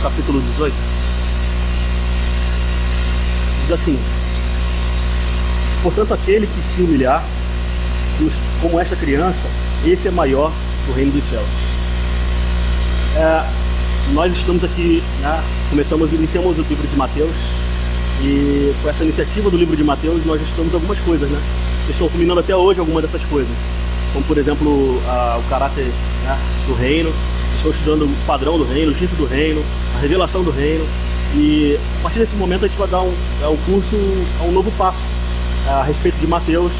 capítulo 18. Diz assim: portanto, aquele que se humilhar, como esta criança, esse é maior do reino dos céus. Nós estamos aqui, né, iniciamos o livro de Mateus, e com essa iniciativa do livro de Mateus, nós estudamos algumas coisas, né? Vocês estão combinando até hoje algumas dessas coisas, como por exemplo o caráter, né, do reino. Estão estudando o padrão do reino, o título do reino, a revelação do reino, e a partir desse momento a gente vai dar um curso, um novo passo a respeito de Mateus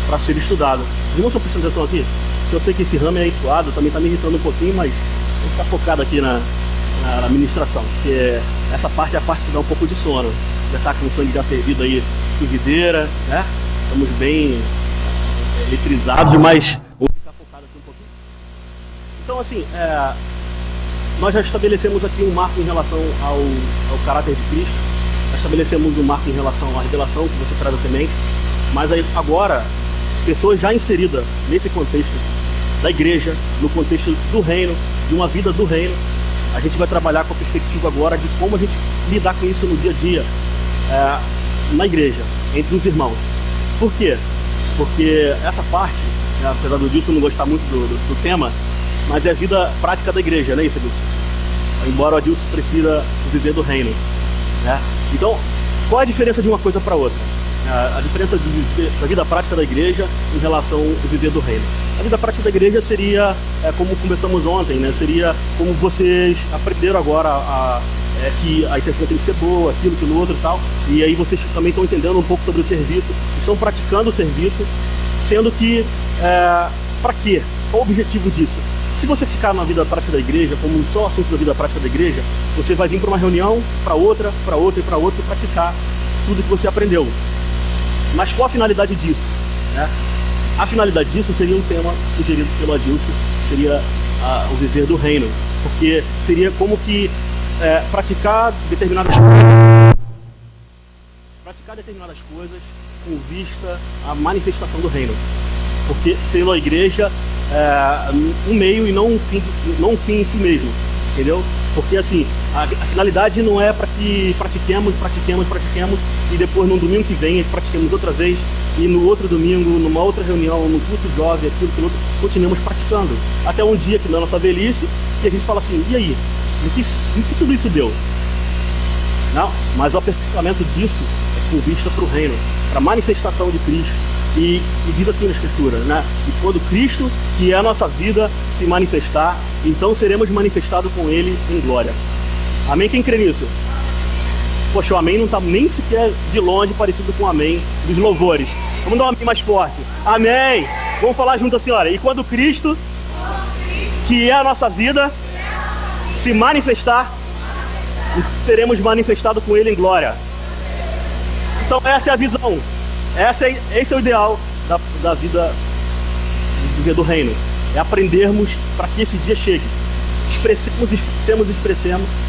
para ser estudado. Vocês não estão prestando atenção aqui? Eu sei que esse ramo é entoado, também está me irritando um pouquinho, mas vou ficar focado aqui na ministração, porque essa parte é a parte que dá um pouco de sono. Já está com o sangue já fervido aí em videira, né? Estamos bem eletrizados, mas vou ficar focado aqui um pouquinho. Então, assim, nós já estabelecemos aqui um marco em relação ao caráter de Cristo, já estabelecemos um marco em relação à revelação que você traz a semente, mas aí, agora, pessoas já inseridas nesse contexto da igreja, no contexto do reino, de uma vida do reino, a gente vai trabalhar com a perspectiva agora de como a gente lidar com isso no dia a dia, na igreja, entre os irmãos. Por quê? Porque essa parte, apesar disso eu não gostar muito do tema, mas é a vida prática da igreja, não é isso, Adilson? Embora o Adilson prefira viver do reino, né? Então, qual é a diferença de uma coisa para outra? A diferença da vida prática da igreja em relação ao viver do reino. A vida prática da igreja seria, como conversamos ontem, né? Seria como vocês aprenderam agora que a intenção tem que ser boa, aquilo outro e tal. E aí vocês também estão entendendo um pouco sobre o serviço, estão praticando o serviço, sendo que, para quê? Qual o objetivo disso? Se você ficar na vida prática da igreja, como só assunto da vida prática da igreja, você vai vir para uma reunião, para outra e praticar tudo que você aprendeu. Mas qual a finalidade disso, né? A finalidade disso seria um tema sugerido pelo Adilson, seria o viver do reino, porque seria como que praticar determinadas coisas com vista à manifestação do reino, porque sendo a igreja um meio e não um fim em si mesmo, entendeu? Porque assim, a finalidade não é para que pratiquemos e depois no domingo que vem pratiquemos outra vez e no outro domingo, numa outra reunião, no culto jovem, aquilo, continuemos praticando. Até um dia que na nossa velhice, que a gente fala assim, e aí? Em que tudo isso deu? Não, mas o aperfeiçoamento disso é com vista para o reino, para a manifestação de Cristo. E diz assim na Escritura, né? E quando Cristo, que é a nossa vida, se manifestar, então seremos manifestados com Ele em glória. Amém? Quem crê nisso? Poxa, o amém não está nem sequer de longe parecido com o amém dos louvores. Vamos dar um amém mais forte. Amém! Vamos falar junto assim, olha. E quando Cristo, que é a nossa vida, se manifestar, seremos manifestados com Ele em glória. Então essa é a visão. Esse é o ideal da vida do reino. É aprendermos para que esse dia chegue. Expressemos,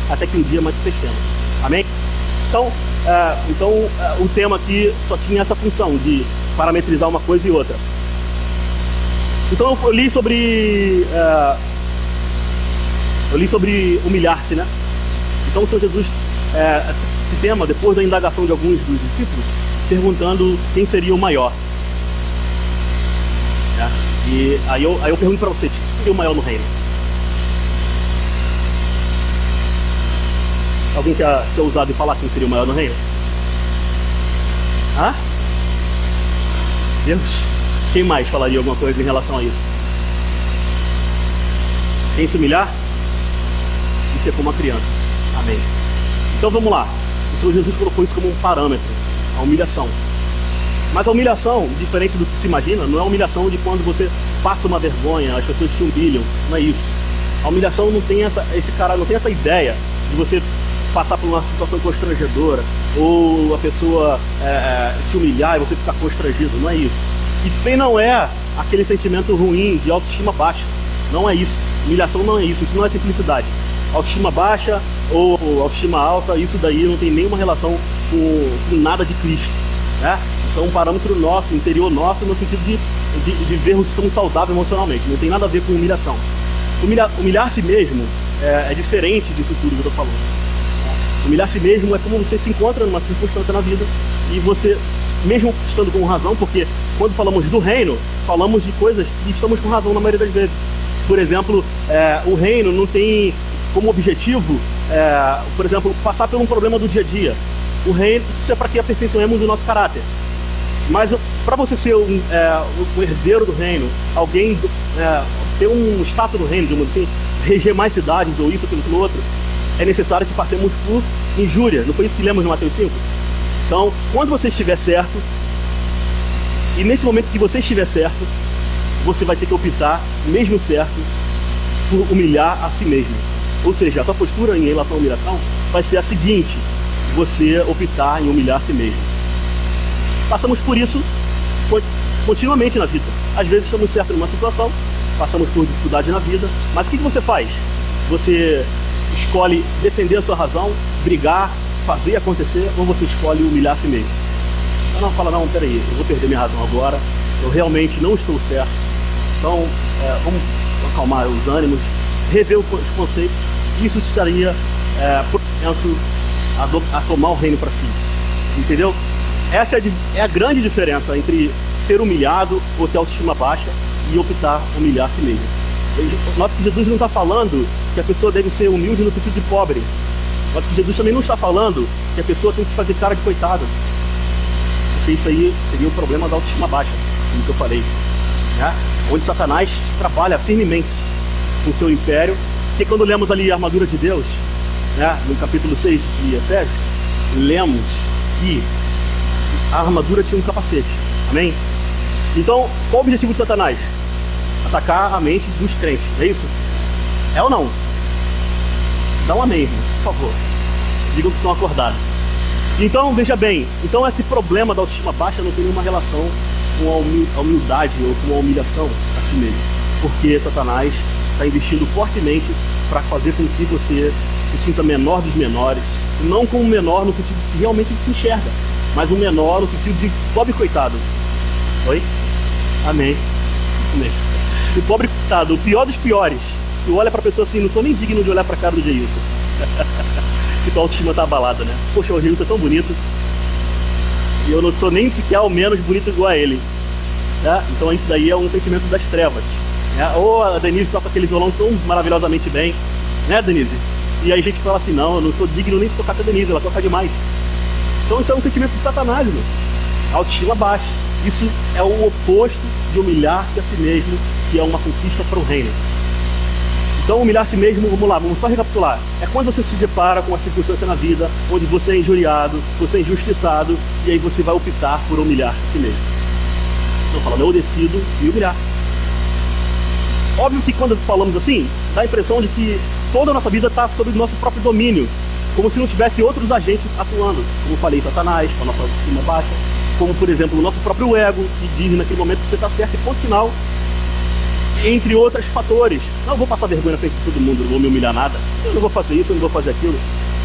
até que um dia manifestemos. Amém? Então, o tema aqui só tinha essa função de parametrizar uma coisa e outra. Então eu li sobre humilhar-se, né? Então o Senhor Jesus, esse tema, depois da indagação de alguns dos discípulos, perguntando quem seria o maior. E aí eu pergunto para vocês, quem seria o maior no reino? Alguém quer ser ousado e falar quem seria o maior no reino? Deus? Quem mais falaria alguma coisa em relação a isso? Quem se humilhar? E ser como uma criança. Amém. Então vamos lá. O Senhor Jesus colocou isso como um parâmetro, a humilhação. Mas a humilhação, diferente do que se imagina, não é a humilhação de quando você passa uma vergonha, as pessoas te humilham, não é isso. A humilhação não tem essa ideia de você passar por uma situação constrangedora, ou a pessoa te humilhar e você ficar constrangido, não é isso. E também não é aquele sentimento ruim de autoestima baixa, não é isso. Humilhação não é isso não é simplicidade. Autoestima baixa ou autoestima alta, isso daí não tem nenhuma relação com nada de Cristo, né? Isso é um parâmetro nosso, interior nosso, no sentido de vermos como saudável emocionalmente, não tem nada a ver com humilhação. Humilhar-se mesmo é diferente disso tudo que eu estou falando. Humilhar a si mesmo é como você se encontra numa circunstância na vida e você, mesmo estando com razão, porque quando falamos do reino, falamos de coisas que estamos com razão na maioria das vezes. Por exemplo, o reino não tem como objetivo, por exemplo, passar por um problema do dia a dia. O reino, isso é para que aperfeiçoemos o nosso caráter. Mas para você ser um herdeiro do reino, alguém ter um status do reino, digamos assim, reger mais cidades ou isso, aquilo, outro, é necessário que passemos por injúria. Não foi isso que lemos no Mateus 5? Então, quando você estiver certo, e nesse momento que você estiver certo, você vai ter que optar, mesmo certo, por humilhar a si mesmo. Ou seja, a tua postura em relação à humilhação vai ser a seguinte: você optar em humilhar a si mesmo. Passamos por isso continuamente na vida. Às vezes estamos certos numa situação, passamos por dificuldade na vida, mas o que você faz? Você escolhe defender a sua razão, brigar, fazer acontecer, ou você escolhe humilhar a si mesmo? Não, fala, não, peraí, eu vou perder minha razão agora, eu realmente não estou certo, então vamos acalmar os ânimos, rever os conceitos. Isso estaria propenso a tomar o reino para si, entendeu? Essa é a grande diferença entre ser humilhado ou ter autoestima baixa e optar humilhar a si mesmo. Nota que Jesus não está falando que a pessoa deve ser humilde no sentido de pobre. Nota que Jesus também não está falando que a pessoa tem que fazer cara de coitado. Porque isso aí seria o problema da autoestima baixa, como que eu falei, né? Onde Satanás trabalha firmemente com o seu império. Porque quando lemos ali a armadura de Deus, né, no capítulo 6 de Efésios, lemos que a armadura tinha um capacete. Amém? Então, qual o objetivo de Satanás? Atacar a mente dos crentes, é isso? É ou não? Dá um amém, irmão, por favor. Digam que estão acordados. Então, veja bem, então esse problema da autoestima baixa não tem nenhuma relação com a humildade ou com a humilhação a si mesmo. Porque Satanás está investindo fortemente para fazer com que você se sinta menor dos menores. Não como menor no sentido que realmente ele se enxerga, mas um menor no sentido de pobre coitado. Oi? Amém. Amém. O pobre coitado, o pior dos piores. Tu olha pra pessoa assim, não sou nem digno de olhar pra cara do Geilson. Que tua autoestima tá abalada, né? Poxa, o Geilson é tão bonito. E eu não sou nem sequer ao menos bonito igual a ele. Né? Então isso daí é um sentimento das trevas. Né? Ou a Denise toca aquele violão tão maravilhosamente bem. Né, Denise? E aí a gente fala assim, não, eu não sou digno nem de tocar com a Denise, ela toca demais. Então isso é um sentimento de Satanás, meu. Autoestima baixa. Isso é o oposto de humilhar-se a si mesmo, que é uma conquista para o reino. Então, humilhar a si mesmo, vamos lá, vamos só recapitular. É quando você se depara com uma circunstância na vida, onde você é injuriado, você é injustiçado, e aí você vai optar por humilhar a si mesmo. Então, falando, eu decido me humilhar. Óbvio que quando falamos assim, dá a impressão de que toda a nossa vida está sob o nosso próprio domínio, como se não tivesse outros agentes atuando. Como eu falei, Satanás, com a nossa autoestima baixa, como, por exemplo, o nosso próprio ego, que diz naquele momento que você está certo e ponto final, entre outros fatores. Não vou passar vergonha na frente de todo mundo, não vou me humilhar nada, eu não vou fazer isso, eu não vou fazer aquilo.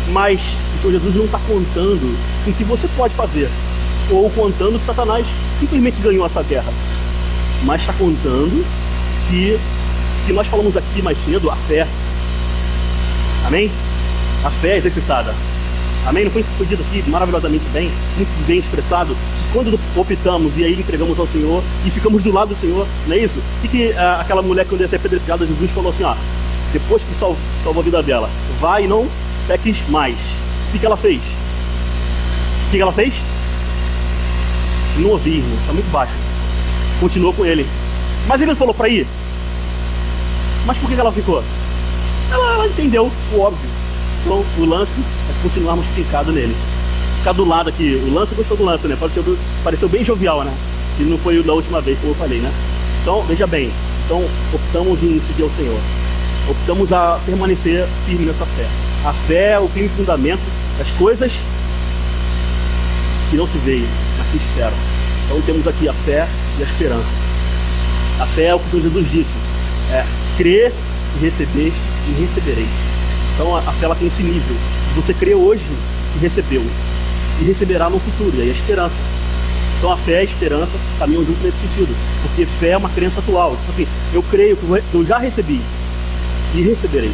Mas o Senhor Jesus não está contando com o que você pode fazer, ou contando que Satanás simplesmente ganhou essa guerra, mas está contando que nós falamos aqui mais cedo, a fé. Amém? A fé é exercitada. Amém? Não foi isso que foi dito aqui maravilhosamente bem, muito bem expressado? Quando optamos e aí entregamos ao Senhor e ficamos do lado do Senhor, não é isso? O que aquela mulher, quando ia ser apedrejada, Jesus falou assim, ó, depois que salvou a vida dela, vai e não peques mais. O que ela fez? O que ela fez? Não ouvi, irmão, está muito baixo. Continuou com ele. Mas ele não falou para ir? Mas por que ela ficou? Ela entendeu o óbvio. Então o lance é continuarmos fincados nele. Ficar do lado aqui, o lance gostou do lance, né? Pareceu bem jovial, né? Que não foi da última vez, como eu falei, né? Então, veja bem, então optamos em seguir ao Senhor. Optamos a permanecer firme nessa fé. A fé é o firme fundamento das coisas que não se veem, mas se esperam. Então temos aqui a fé e a esperança. A fé é o que o Senhor Jesus disse. É crer e receber e recebereis. Então a fé ela tem esse nível. Você crê hoje e recebeu. E receberá no futuro. E aí a esperança. Então a fé e a esperança caminham junto nesse sentido. Porque fé é uma crença atual. Tipo assim, eu creio que eu já recebi e receberei.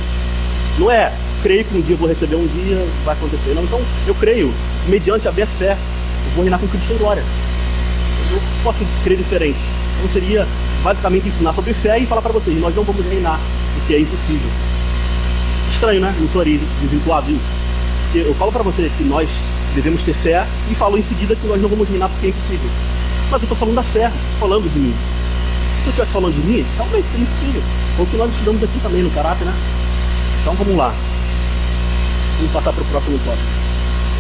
Não é, creio que um dia eu vou receber, um dia vai acontecer. Não, então eu creio, mediante a minha fé, eu vou reinar com Cristo em glória. Eu não posso crer diferente. Então seria basicamente ensinar sobre fé e falar para vocês, nós não vamos reinar, porque é impossível. Estranho, né? Não soaria desvirtuado isso. Porque eu falo para vocês que nós devemos ter fé e falo em seguida que nós não vamos reinar porque é impossível. Mas eu estou falando da fé, falando de mim. Se eu estivesse falando de mim, realmente seria impossível. É o que nós estudamos aqui também no caráter, né? Então vamos lá. Vamos passar para o próximo tópico.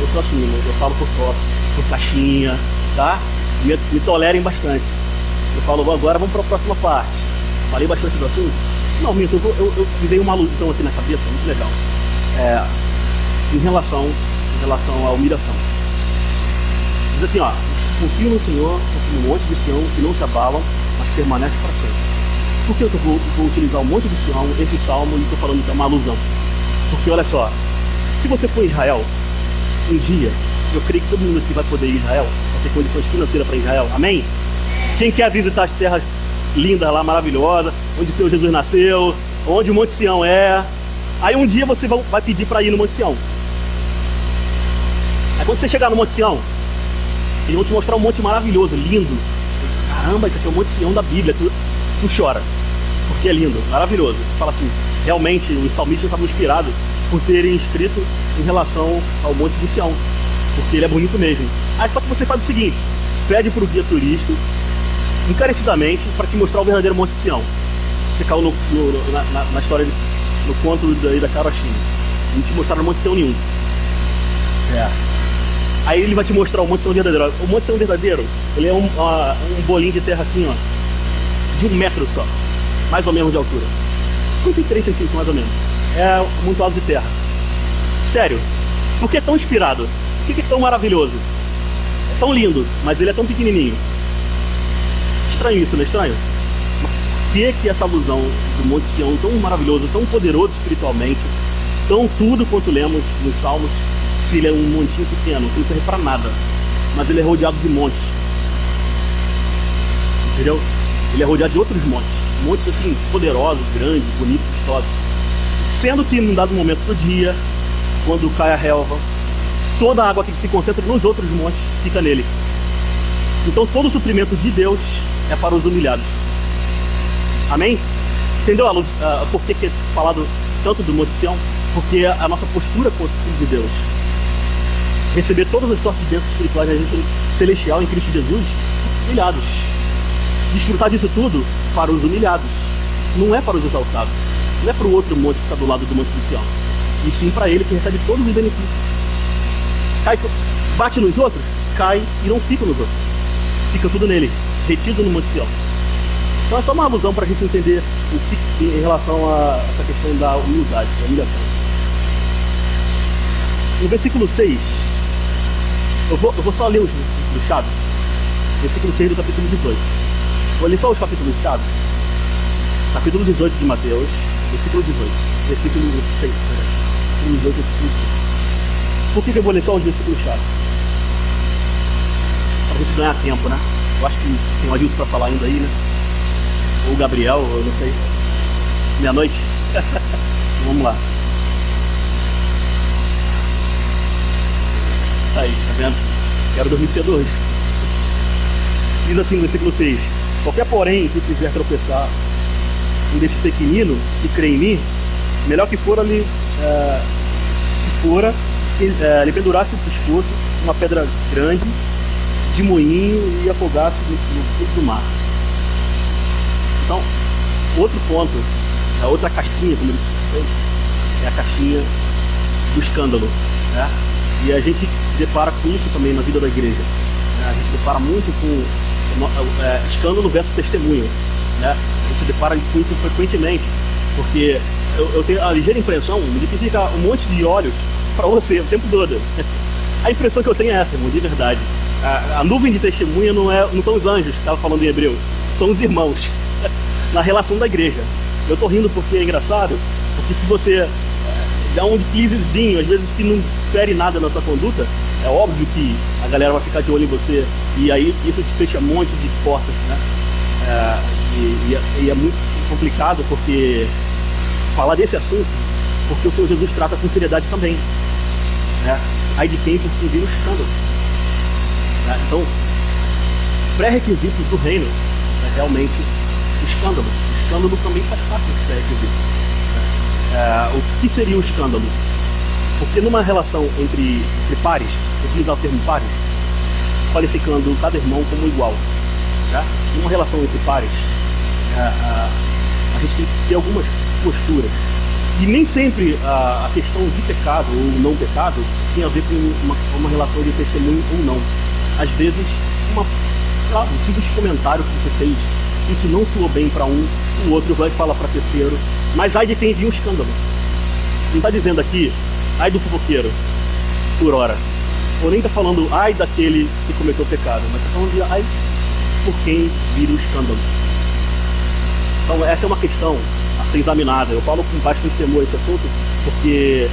Eu sou assim, eu falo por tópico, por caixinha, tá? Me tolerem bastante. Eu falo, agora vamos para a próxima parte. Falei bastante do assunto? Não, Milton, eu me veio uma alusão aqui na cabeça, muito legal. Em relação à humilhação. Diz assim, ó, confio no Senhor, confio no monte de Sião, que não se abalam, mas permanece para sempre. Por que eu vou utilizar o monte de Sião, esse salmo, e estou falando que é uma alusão? Porque olha só, se você for em Israel, um dia, eu creio que todo mundo aqui vai poder ir a Israel, vai ter condições financeiras para ir a Israel, amém? Quem quer visitar as terras lindas lá, maravilhosas, onde o Senhor Jesus nasceu, onde o Monte Sião é, aí um dia você vai pedir para ir no Monte Sião. Aí quando você chegar no Monte Sião, eles vão te mostrar um monte maravilhoso, lindo. Caramba, isso aqui é o Monte Sião da Bíblia. Tu chora, porque é lindo, maravilhoso. Você fala assim, realmente os salmistas estavam inspirados por terem escrito em relação ao Monte de Sião, porque ele é bonito mesmo. Aí só que você faz o seguinte, pede para o guia turístico, encarecidamente, para te mostrar o verdadeiro Monte de Sião. Você caiu na história, no conto da Carochinha. Não te mostraram o Monte de Sião nenhum. Aí ele vai te mostrar o Monte Sião verdadeiro. O Monte Sião verdadeiro, ele é um bolinho de terra assim, ó, de 1 metro só, mais ou menos de altura, 53 centímetros mais ou menos. É muito alto de terra. Sério, por que é tão inspirado? Por que é tão maravilhoso? É tão lindo, mas ele é tão pequenininho. Estranho isso, não é estranho? Por que essa alusão do Monte Sião tão maravilhoso, tão poderoso espiritualmente, tão tudo quanto lemos nos Salmos, se ele é um montinho pequeno, que não serve para nada, mas ele é rodeado de montes, entendeu? Ele é rodeado de outros montes assim, poderosos, grandes, bonitos, vistosos, sendo que num dado momento do dia, quando cai a relva, toda a água que se concentra nos outros montes fica nele. Então todo o suprimento de Deus é para os humilhados. Amém? Entendeu por que é falado tanto do Monte Sião? Porque a nossa postura com o Filho de Deus, receber todas as sortes de bênçãos espirituais na gente celestial em Cristo Jesus, humilhados. Desfrutar disso tudo para os humilhados, não é para os exaltados, não é para o outro monte que está do lado do Monte de Sião, e sim para ele que recebe todos os benefícios. Bate nos outros, cai e não fica nos outros, fica tudo nele, retido no Monte Sião. Então é só uma alusão para a gente entender o que em relação a essa questão da humildade, da humilhação. No versículo 6, eu vou só ler os chaves. Versículo 6 do capítulo 18. Vou ler só os capítulos chaves. Capítulo 18 de Mateus, versículo 18. Versículo 6. Versículo 18, versículo 6. Por que eu vou ler só os versículos chaves? Para a gente ganhar tempo, né? Eu acho que tem um Adilson para falar ainda aí, né? Ou o Gabriel, eu não sei. Meia-noite? Vamos lá. Aí, tá vendo? Quero dormir cedo hoje. Diz assim no versículo 6: qualquer porém que quiser tropeçar deste pequenino que crê em mim, melhor que fora lhe pendurasse o pescoço uma pedra grande de moinho e afogasse no fundo do mar. Então, outro ponto, a outra caixinha, como ele disse, é a caixinha do escândalo, né? E a gente depara com isso também na vida da igreja. A gente depara muito com escândalo versus testemunho, né? A gente depara com isso frequentemente, porque eu tenho a ligeira impressão de que fica um monte de olhos para você o tempo todo. A impressão que eu tenho é essa, irmão, de verdade. A nuvem de testemunha não são os anjos que estava falando em hebreu, são os irmãos na relação da igreja. Eu tô rindo porque é engraçado, porque se você dá um deslizezinho, às vezes que não fere nada na sua conduta, é óbvio que a galera vai ficar de olho em você, e aí isso te fecha um monte de portas, né? E é muito complicado, porque falar desse assunto porque o Senhor Jesus trata com seriedade também, né? Ai de quem por quem vira o escândalo, né? Então, pré-requisitos do reino é realmente o escândalo. O escândalo também faz parte desse pré-requisito. O que seria o escândalo? Porque numa relação entre pares, utilizar o termo pares, qualificando cada irmão como igual, tá? Numa relação entre pares, a gente tem que ter algumas posturas. E nem sempre a questão de pecado ou não pecado tem a ver com uma relação de testemunho ou não. Às vezes, um simples comentário que você fez, isso não soou bem para um, o outro vai falar para terceiro, mas ai de quem viu um escândalo. Não está dizendo aqui, ai do fofoqueiro, por hora. Ou nem está falando ai daquele que cometeu o pecado, mas está falando de ai por quem vira o escândalo. Então essa é uma questão a ser examinada. Eu falo com bastante temor esse assunto, porque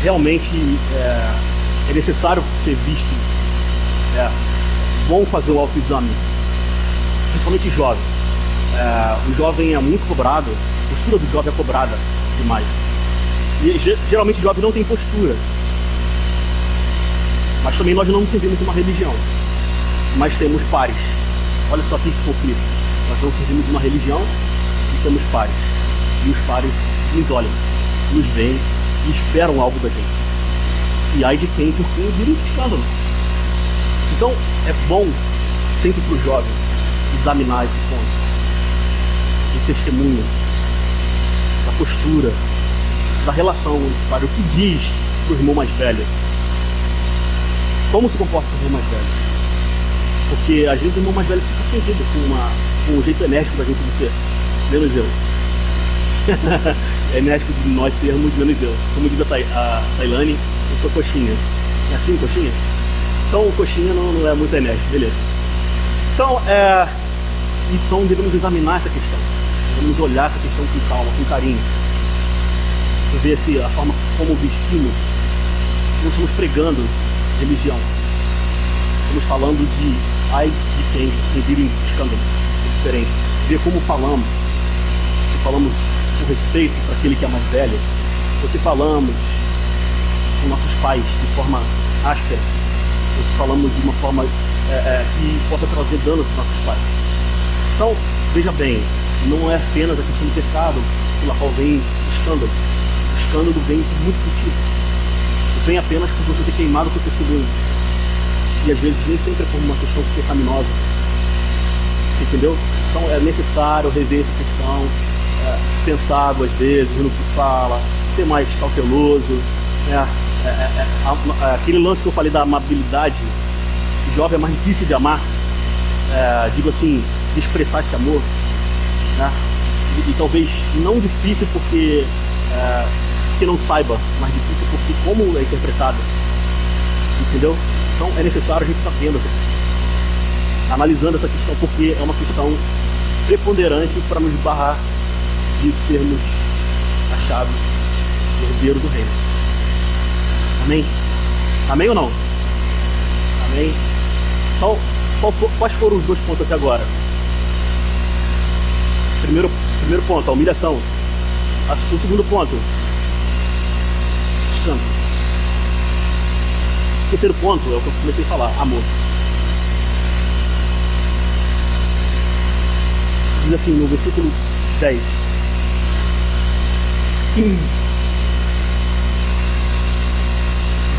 realmente é necessário ser visto. Bom fazer o autoexame, principalmente jovem. O jovem é muito cobrado, a postura do jovem é cobrada demais. E geralmente o jovem não tem postura. Mas também nós não servimos uma religião, mas temos pares. Olha só que hipocrisia. Nós não servimos uma religião e temos pares. E os pares nos olham, nos veem e esperam algo da gente. E ai de quem por quem vira um escândalo. Então é bom sempre para o jovem examinar esse ponto. O testemunho, da postura, da relação para o que diz para o irmão mais velho. Como se comporta com o irmão mais velho? Porque às vezes o irmão mais velho fica ofendido com um jeito enérgico da gente de ser, menos eu. É enérgico de nós sermos menos eu. Como diz a Tailane, eu sou coxinha. É assim, coxinha? Então o coxinha não é muito enérgico, beleza. Então devemos examinar essa questão. Devemos olhar essa questão com calma, com carinho. Ver se a forma como vestimos, não estamos pregando religião. Estamos falando de ai de quem vira um escândalo. É diferente. Ver como falamos. Se falamos com respeito para aquele que é mais velho, ou se falamos com nossos pais de forma áspera, ou se falamos de uma forma que possa trazer danos aos nossos pais. Então, veja bem, não é apenas a questão do pecado pela qual vem o escândalo. O escândalo vem muito sutil. Vem apenas por você ter queimado o seu testemunho. E às vezes nem sempre é por uma questão pecaminosa. Entendeu? Então é necessário rever essa questão, pensar duas vezes no que fala, ser mais cauteloso. Aquele lance que eu falei da amabilidade, o jovem é mais difícil de amar, digo assim, de expressar esse amor, né? E talvez não difícil porque não saiba, mas difícil porque como é interpretado, entendeu? Então é necessário a gente estar vendo, analisando essa questão, porque é uma questão preponderante para nos barrar de sermos achados herdeiros do reino. Amém? Amém ou não? Amém? Então, quais foram os dois pontos até agora? Primeiro ponto, a humilhação. O segundo ponto, escândalo. O terceiro ponto é o que eu comecei a falar, amor. Diz assim no versículo 10.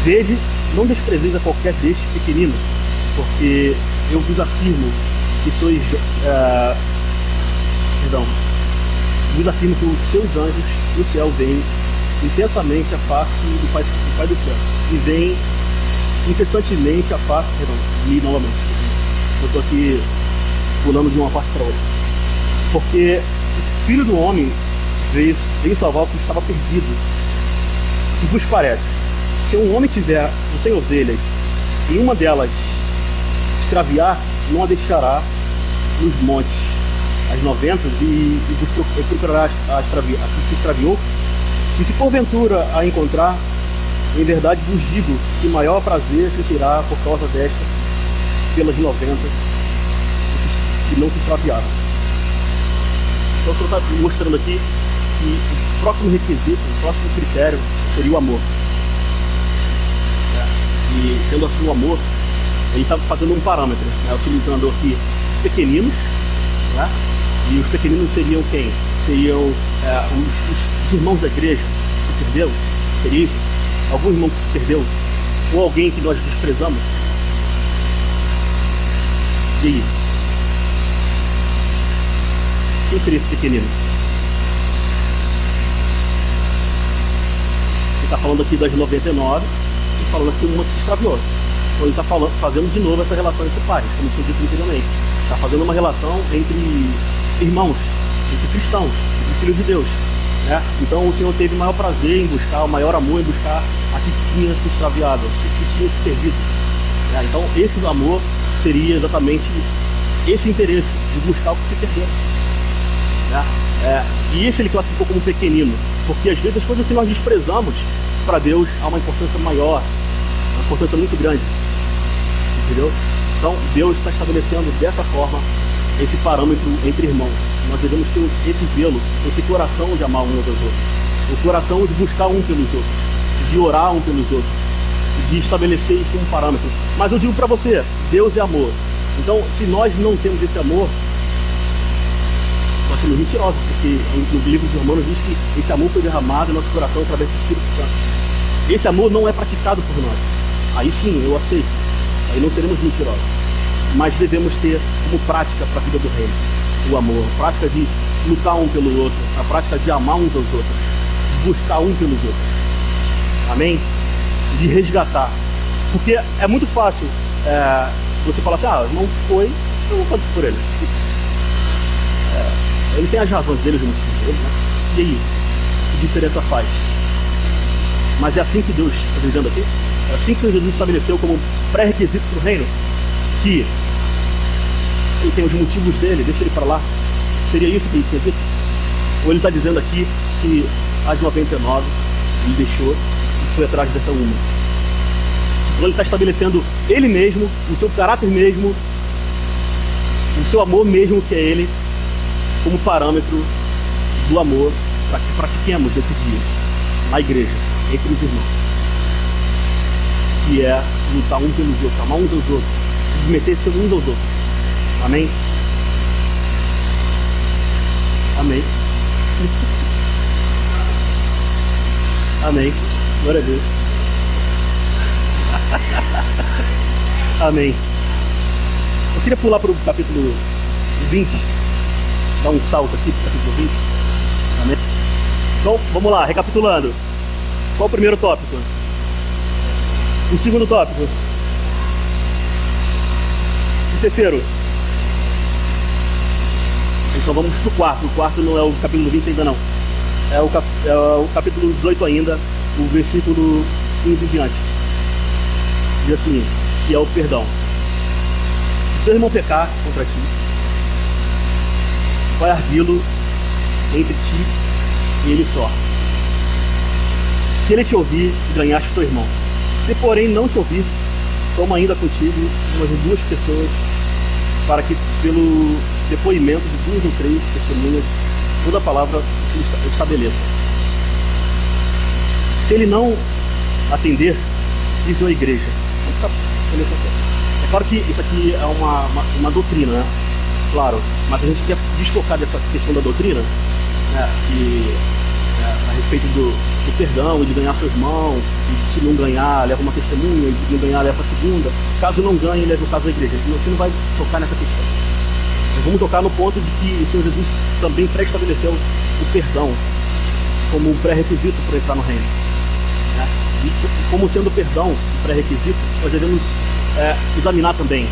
Vede, não desprezeis a qualquer destes pequeninos, porque eu vos afirmo que sois... vos afirmo que os seus anjos do céu veem intensamente a face do Pai do céu. E veem incessantemente a face... li novamente. Eu estou aqui pulando de uma parte para outra. Porque o Filho do Homem veio salvar o que estava perdido. O que vos parece? Se um homem tiver 100 ovelhas e uma delas extraviar, não a deixará nos montes as 90 e procurará a que se extraviou. E se porventura a encontrar, em verdade vos digo que maior prazer sentirá por causa desta pelas 90 que não se extraviaram. Então o Senhor está mostrando aqui que o próximo requisito, o próximo critério seria o amor. E sendo assim o amor, ele está fazendo um parâmetro, né? Utilizando aqui pequeninos, né? E os pequeninos seriam quem? Seriam os irmãos da igreja que se perdeu? Seria isso? Algum irmão que se perdeu? Ou alguém que nós desprezamos? E aí? Quem seria esse pequenino? Ele está falando aqui das 99 e falando aqui uma que se extraviou. Então ele está fazendo de novo essa relação entre pais, como tinha dito anteriormente. Está fazendo uma relação entre irmãos, entre cristãos, entre filhos de Deus. Né? Então o Senhor teve maior prazer em buscar, o maior amor em buscar a que tinha se extraviado, que tinha se perdido. Né? Então esse amor seria exatamente esse interesse de buscar o que se perdeu. Né? E esse ele classificou como pequenino, porque às vezes as coisas que nós desprezamos, para Deus há uma importância maior, uma importância muito grande. Entendeu? Então Deus está estabelecendo dessa forma esse parâmetro entre irmãos. Nós devemos ter esse zelo, esse coração de amar uns aos outros, o coração de buscar um pelos outros, de orar um pelos outros, de estabelecer isso como parâmetro. Mas eu digo para você, Deus é amor. Então, se nós não temos esse amor, nós somos mentirosos, porque no livro de Romanos diz que esse amor foi derramado em nosso coração através do Espírito Santo. Esse amor não é praticado por nós. Aí sim, eu aceito. Aí não seremos mentirosos. Mas devemos ter como prática para a vida do reino o amor, a prática de lutar um pelo outro, a prática de amar uns aos outros, de buscar um pelos outros. Amém? De resgatar. Porque é muito fácil você falar assim, o irmão foi, eu vou fazer por ele. Ele tem as razões dele, os motivos dele, né? E aí? Que diferença faz? Mas é assim que Deus está dizendo aqui? É assim que Jesus estabeleceu como pré-requisito para o reino? Que ele tem os motivos dele, deixa ele para lá. Seria isso que ele tinha dito? Ou ele está dizendo aqui que as 99 ele deixou e foi atrás dessa uma? Ou ele está estabelecendo ele mesmo, o seu caráter mesmo, o seu amor mesmo, que é ele, como parâmetro do amor para que pratiquemos nesse dia, na igreja, entre os irmãos. Que é lutar um pelos outros, amar uns aos outros, submeter-se uns aos outros. Amém? Amém. Amém. Glória a Deus. Amém. Eu queria pular para o capítulo 20. Dar um salto aqui para o capítulo 20. Amém. Então, vamos lá, recapitulando. Qual o primeiro tópico? O segundo tópico? O terceiro? Então vamos para o quarto. O quarto não é o capítulo 20 ainda não. É o capítulo 18 ainda, o versículo 15 em diante. Diz assim, que é o perdão. Se teu irmão pecar contra ti, vai arguí-lo entre ti e ele só. Se ele te ouvir, ganhaste teu irmão. Se porém não te ouvir, toma ainda contigo umas 2 pessoas, para que pelo depoimento de 2 ou 3 testemunhas toda a palavra se estabeleça. Se ele não atender, diz a igreja. É claro que isso aqui é uma doutrina, né? Claro, mas a gente quer desfocar dessa questão da doutrina, né? A respeito do perdão, de ganhar seu irmão, e se não ganhar, leva uma testemunha, e se não ganhar, leva a segunda. Caso não ganhe, leva o caso da igreja. Você não vai tocar nessa questão. Nós vamos tocar no ponto de que o Senhor Jesus também pré-estabeleceu o perdão como um pré-requisito para entrar no reino. Né? E como sendo o perdão um pré-requisito, nós devemos examinar também.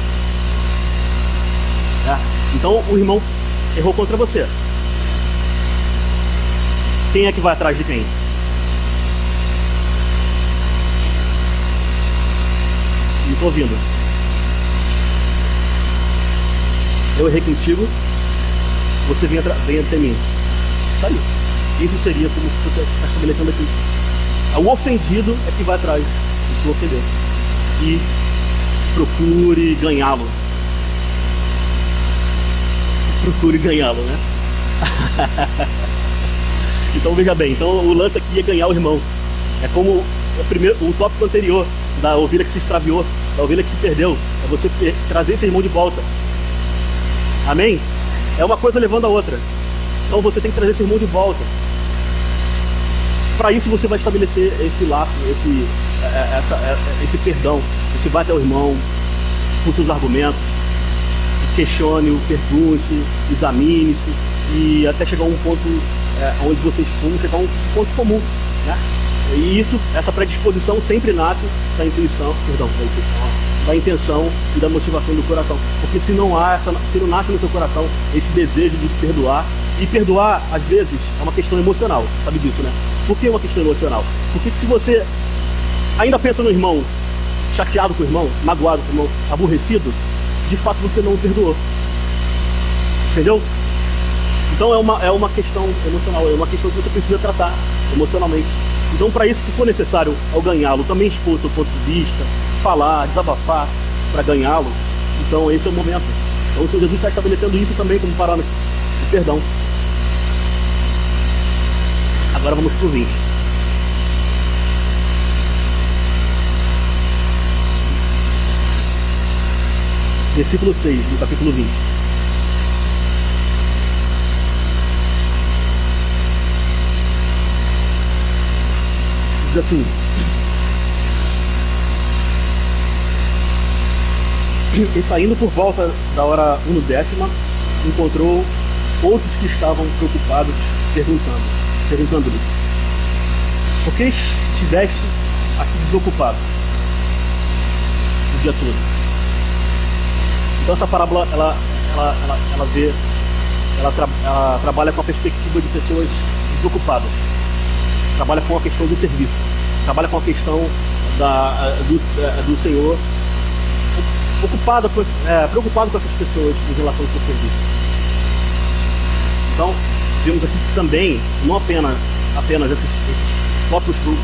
Então o irmão errou contra você. Quem é que vai atrás de quem? Não estou ouvindo. Eu errei contigo, você vem até mim. Isso aí. Isso seria como você está estabelecendo aqui. O ofendido é que vai atrás do que ofendeu. E procure ganhá-lo. Procure ganhá-lo, né? Então veja bem, então o lance aqui é ganhar o irmão. É como o tópico anterior da ovelha que se extraviou, da ovelha que se perdeu. É você trazer esse irmão de volta. Amém? É uma coisa levando a outra. Então você tem que trazer esse irmão de volta. Para isso você vai estabelecer esse laço, esse perdão. Você vai até o irmão com seus argumentos, questione-o, pergunte, examine-se e até chegar a um ponto onde vocês vão chegar a um ponto comum, né? E isso, essa predisposição sempre nasce da intuição, da intenção e da motivação do coração. Porque se não nasce no seu coração esse desejo de perdoar, e perdoar às vezes é uma questão emocional, sabe disso, né? Por que é uma questão emocional? Porque se você ainda pensa no irmão, chateado com o irmão, magoado com o irmão, aborrecido, de fato você não o perdoou. Entendeu? Então é uma questão emocional, é uma questão que você precisa tratar emocionalmente. Então, para isso, se for necessário ao ganhá-lo, também expor o seu ponto de vista, falar, desabafar para ganhá-lo, então esse é o momento. Então, o Senhor Jesus está estabelecendo isso também como parâmetro de perdão. Agora vamos para o 20. Versículo 6 do capítulo 20. Diz assim: e saindo por volta da hora 1:10, encontrou outros que estavam preocupados, perguntando-lhe: por que estiveste aqui desocupado o dia todo? Então essa parábola ela trabalha com a perspectiva de pessoas desocupadas, trabalha com a questão do serviço, trabalha com a questão do Senhor preocupado com essas pessoas em relação ao seu serviço. Então vemos aqui que também, não apenas esses tópicos que eu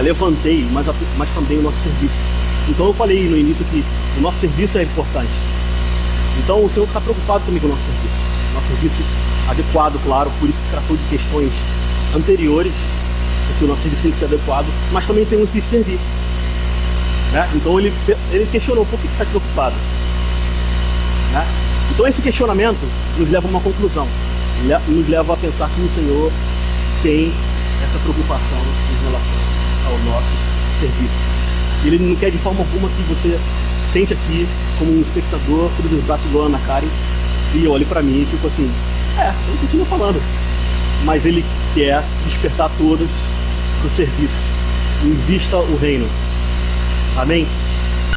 levantei, mas também o nosso serviço. Então eu falei no início que o nosso serviço é importante. Então o Senhor está preocupado também com o nosso serviço adequado, claro, por isso que tratou de questões anteriores, porque o nosso serviço tem que ser adequado, mas também temos que servir, né? Então ele questionou: por que está preocupado, né? Então esse questionamento nos leva a uma conclusão, nos leva a pensar que o Senhor tem essa preocupação em relação ao nosso serviço. Ele não quer de forma alguma que você sente aqui como um espectador, tudo os braços igual a Ana Karen, e olhe pra mim tipo assim, eu continuo falando. Mas ele quer despertar todos pro serviço, invista o reino. Amém?